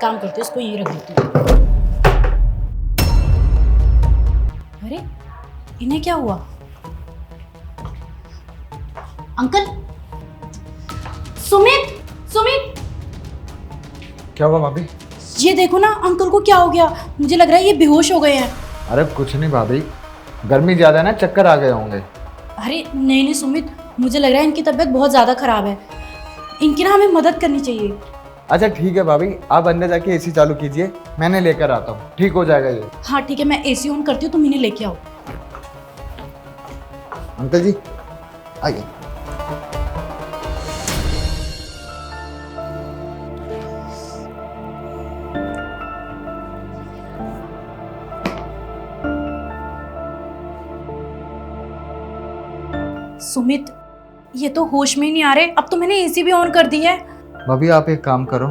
काम करती हूँ, इसको यहीं रख देती हूँ। अरे इन्हें क्या हुआ? अंकल, सुमित, सुमित, क्या हुआ भाभी? ये देखो ना, अंकल को क्या हो गया? मुझे लग रहा है ये बेहोश हो गए हैं। अरे कुछ नहीं भाभी, गर्मी ज़्यादा है ना, चक्कर आ गए होंगे। अरे नहीं नहीं सुमित, मुझे लग रहा है इनकी तबीयत बहुत ज़्यादा ख़राब है। इनकी ना हमें मदद करनी चाहिए। अच्छा ठीक है भाभी, आप अंदर जाके एसी चालू कीजिए, मैंने लेकर आता हूँ, ठीक हो जाएगा ये। हाँ ठीक है, मैं एसी ऑन करती हूँ, तुम इन्हें लेके आओ। अंकल जी आइए। सुमित, ये तो होश में ही नहीं आ रहे। अब तो मैंने एसी भी ऑन कर दी है। भाभी आप एक काम करो,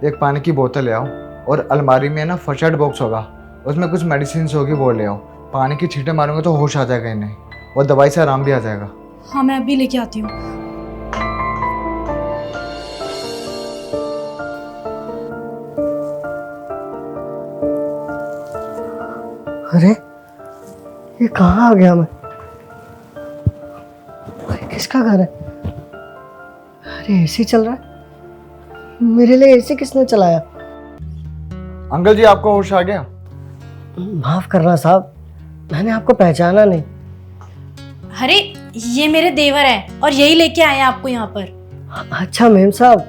एक पानी की बोतल ले आओ और अलमारी में ना फर्स्ट एड बॉक्स होगा, उसमें कुछ मेडिसिन होगी, वो ले आओ। पानी की छींटे मारूंगे तो होश आ जाएगा इन्हें, और दवाई से आराम भी आ जाएगा। हाँ मैं अभी लेके आती हूँ। अरे ये कहाँ आ गया मैं? अरे किसका घर है? अरे एसी चल रहा है। मेरे लिए एसी किसने चलाया? अंकल जी आपको होश आ गया? माफ करना साहब, मैंने आपको पहचाना नहीं। अरे ये मेरे देवर है और यही लेके आए हैं आपको यहाँ पर। अच्छा मेम साहब,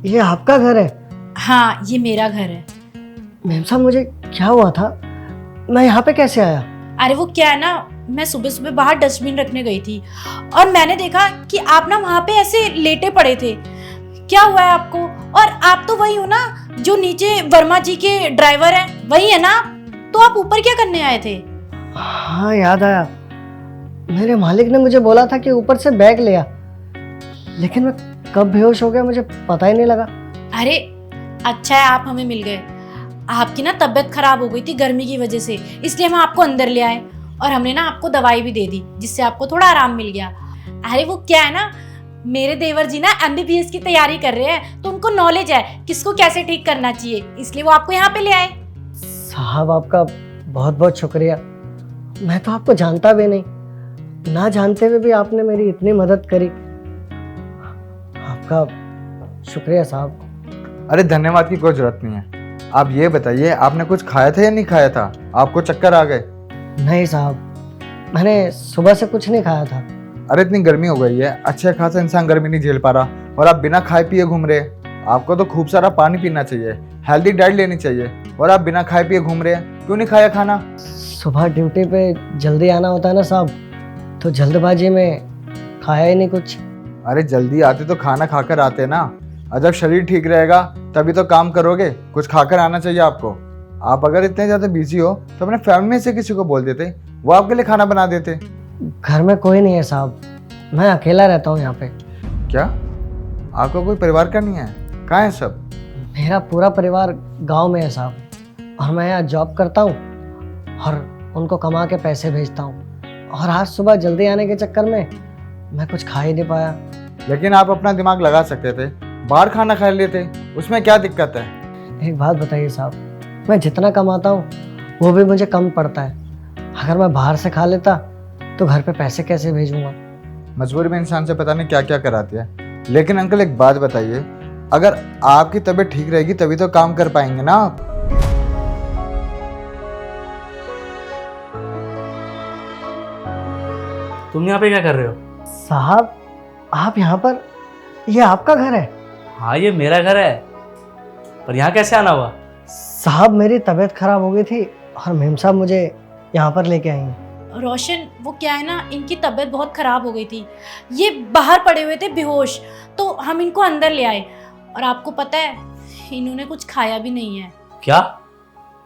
ये आपका घर है? हाँ ये मेरा घर है। मेम साहब मुझे क्या हुआ था, मैं यहाँ पे कैसे आया? अरे वो क्या है ना, मैं सुबह सुबह बाहर डस्टबिन रखने गई थी और मैंने देखा कि आप ना वहाँ पे ऐसे लेटे पड़े थे। क्या हुआ है आपको? और आप तो वही हो ना जो नीचे वर्मा जी के ड्राइवर हैं, वही है ना? तो आप ऊपर क्या करने आए थे? हाँ याद आया, मेरे मालिक ने मुझे बोला था कि ऊपर से बैग ले आ, लेकिन मैं कब बेहोश हो गया मुझे पता ही नहीं लगा। अरे अच्छा है आप हमें मिल गए। आपकी ना तबीयत खराब हो गई थी गर्मी की वजह से, इसलिए हम आपको अंदर ले आए और हमने ना आपको दवाई भी दे दी, जिससे आपको थोड़ा आराम मिल गया। अरे वो क्या है ना, मेरे देवर जी ना MBBS की तैयारी कर रहे हैं, तो उनको नॉलेज है किसको कैसे ठीक करना चाहिए, इसलिए वो आपको यहाँ पे ले आए। साहब आपका बहुत बहुत शुक्रिया। मैं तो आपको जानता भी नहीं, ना जानते हुए भी आपने मेरी इतनी मदद करी। आपका शुक्रिया साहब। अरे धन्यवाद की कोई जरूरत नहीं है। आप ये बताइए, आपने कुछ खाया था या नहीं खाया था? आपको चक्कर आ गए? नहीं साहब, मैंने सुबह से कुछ नहीं खाया था। अरे इतनी गर्मी हो गई है, अच्छा खासा इंसान गर्मी नहीं झेल पा रहा और आप बिना खाए पिए घूम रहे हैं। आपको तो खूब सारा पानी पीना चाहिए, हेल्दी डाइट लेनी चाहिए, और आप बिना खाए पिए घूम रहे हैं। क्यों नहीं खाया खाना? सुबह ड्यूटी पे जल्दी आना होता है ना साहब, तो जल्दबाजी में खाया ही नहीं कुछ। अरे जल्दी आते तो खाना खाकर आते ना, और जब शरीर ठीक रहेगा तभी तो काम करोगे। कुछ खाकर आना चाहिए आपको। आप अगर इतने ज़्यादा बिजी हो तो अपने फैमिली में से किसी को बोल देते, वो आपके लिए खाना बना देते। घर में कोई नहीं है साहब, मैं अकेला रहता हूँ यहाँ पे। क्या आपका कोई परिवार का नहीं है? कहाँ है सब? मेरा पूरा परिवार गांव में है साहब, और मैं यहाँ जॉब करता हूँ और उनको कमा के पैसे भेजता हूँ। और आज सुबह जल्दी आने के चक्कर में मैं कुछ खा ही नहीं पाया। लेकिन आप अपना दिमाग लगा सकते थे, बाहर खाना खा लेते, उसमें क्या दिक्कत है? एक बात बताइए साहब, मैं जितना कमाता हूँ वो भी मुझे कम पड़ता है। अगर मैं बाहर से खा लेता तो घर पे पैसे कैसे भेजूंगा? मजबूरी में इंसान से पता नहीं क्या क्या कराती है। लेकिन अंकल एक बात बताइए, अगर आपकी तबीयत ठीक रहेगी तभी तो काम कर पाएंगे ना आप। तुम यहाँ पे क्या कर रहे हो? साहब आप यहाँ पर, ये आपका घर है? हाँ ये मेरा घर है, पर यहाँ कैसे आना हुआ? साहब मेरी तबीयत खराब हो गई थी और मेम साहब मुझे यहाँ पर लेके आई हैं। रोशन वो क्या है ना, इनकी तबीयत बहुत खराब हो गई थी, ये बाहर पड़े हुए थे बेहोश, तो हम इनको अंदर ले आए। और आपको पता है इन्होंने कुछ खाया भी नहीं है। क्या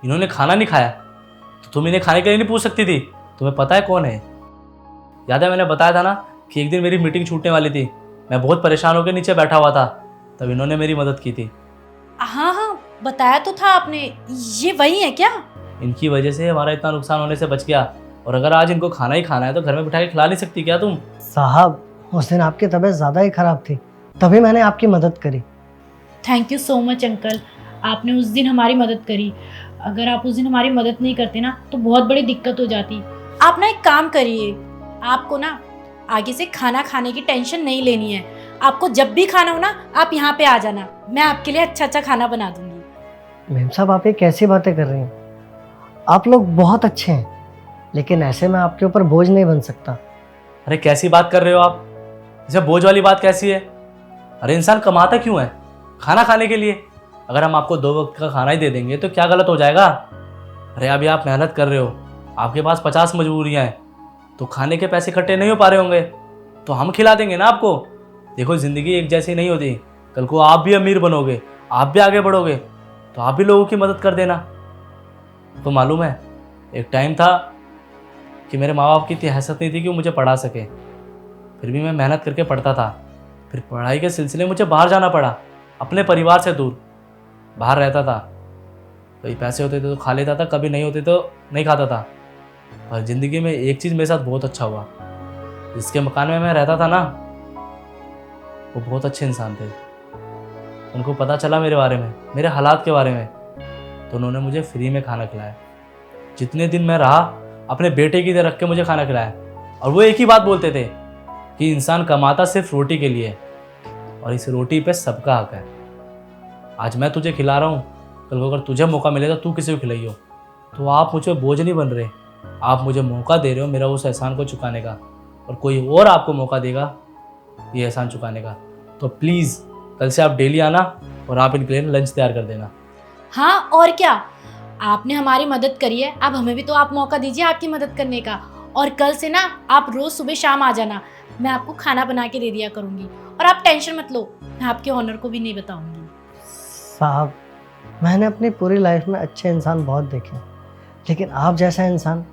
इन्होंने खाना नहीं खाया? तो तुम इन्हें खाने के लिए नहीं पूछ सकती थी? तुम्हें पता है कौन है? याद है मैंने बताया था ना कि एक दिन मेरी मीटिंग छूटने वाली थी, मैं बहुत परेशान होकर नीचे बैठा हुआ था, तब इन्होंने मेरी मदद की थी। हाँ हाँ बताया तो था आपने, ये वही है क्या? इनकी वजह से हमारा इतना नुकसान होने से बच गया, और अगर आज इनको खाना ही खाना है तो घर में बिठा के खिला नहीं सकती क्या तुम? साहब उस दिन आपकी तबीयत ज़्यादा ही खराब थी, तभी मैंने आपकी मदद करी। Thank you so much uncle. आपने उस दिन हमारी मदद करी। अगर आप उस दिन हमारी मदद नहीं करते ना तो बहुत बड़ी दिक्कत हो जाती। आप ना एक काम करिए, आपको ना आगे से खाना खाने की टेंशन नहीं लेनी है। आपको जब भी खाना हो ना आप यहाँ पे आ जाना, मैं आपके लिए अच्छा अच्छा खाना बना दूंगी। मेम साहब, आप ये कैसी बातें कर रही हैं? आप लोग बहुत अच्छे हैं, लेकिन ऐसे में आपके ऊपर बोझ नहीं बन सकता। अरे कैसी बात कर रहे हो आप? इसे बोझ वाली बात कैसी है? अरे इंसान कमाता क्यों है? खाना खाने के लिए। अगर हम आपको 2 वक्त का खाना ही दे देंगे तो क्या गलत हो जाएगा? अरे अभी आप मेहनत कर रहे हो, आपके पास 50 मजबूरियां हैं, तो खाने के पैसे इकट्ठे नहीं हो पा रहे होंगे, तो हम खिला देंगे ना आपको। देखो ज़िंदगी एक जैसी नहीं होती, कल को आप भी अमीर बनोगे, आप भी आगे बढ़ोगे, तो आप भी लोगों की मदद कर देना। तो मालूम है, एक टाइम था कि मेरे माँ बाप की इतनी हैसियत नहीं थी कि वो मुझे पढ़ा सके, फिर भी मैं मेहनत करके पढ़ता था। फिर पढ़ाई के सिलसिले में मुझे बाहर जाना पड़ा, अपने परिवार से दूर बाहर रहता था। कभी पैसे होते थे तो खा लेता था, कभी नहीं होते तो नहीं खाता था। और ज़िंदगी में एक चीज़ मेरे साथ बहुत अच्छा हुआ, जिसके मकान में मैं रहता था ना, वो बहुत अच्छे इंसान थे। उनको पता चला मेरे बारे में, मेरे हालात के बारे में, तो उन्होंने मुझे फ्री में खाना खिलाया। जितने दिन मैं रहा अपने बेटे की तरह रख के मुझे खाना खिलाया। और वो एक ही बात बोलते थे कि इंसान कमाता सिर्फ रोटी के लिए, और इस रोटी पे सबका हक है। आज मैं तुझे खिला रहा हूँ, कल को अगर तुझे मौका मिले तो तू किसी को खिलाइयो। तो आप मुझे बोझ नहीं बन रहे, आप मुझे मौका दे रहे हो मेरा उस एहसान को चुकाने का, और कोई और आपको मौका देगा ये एहसान चुकाने का। तो प्लीज़ कल से आप डेली आना और आप इनके लिए लंच तैयार कर देना। हाँ और क्या, आपने हमारी मदद करी है, अब हमें भी तो आप मौका दीजिए आपकी मदद करने का। और कल से ना आप रोज़ सुबह शाम आ जाना, मैं आपको खाना बना के दे दिया करूँगी। और आप टेंशन मत लो, मैं आपके ऑनर को भी नहीं बताऊँगी। साहब, मैंने अपनी पूरी लाइफ में अच्छे इंसान बहुत देखे, लेकिन आप जैसा इंसान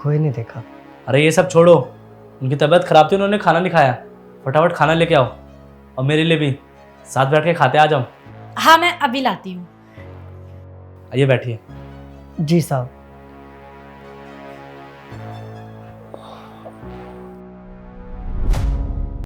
कोई नहीं देखा। अरे ये सब छोड़ो, उनकी तबीयत खराब थी, उन्होंने खाना नहीं खाया। फटाफट खाना लेके आओ, और मेरे लिए भी साथ बैठ के खाते आ जाओ। हाँ मैं अभी लाती हूँ। आइए बैठिए। जी साहब।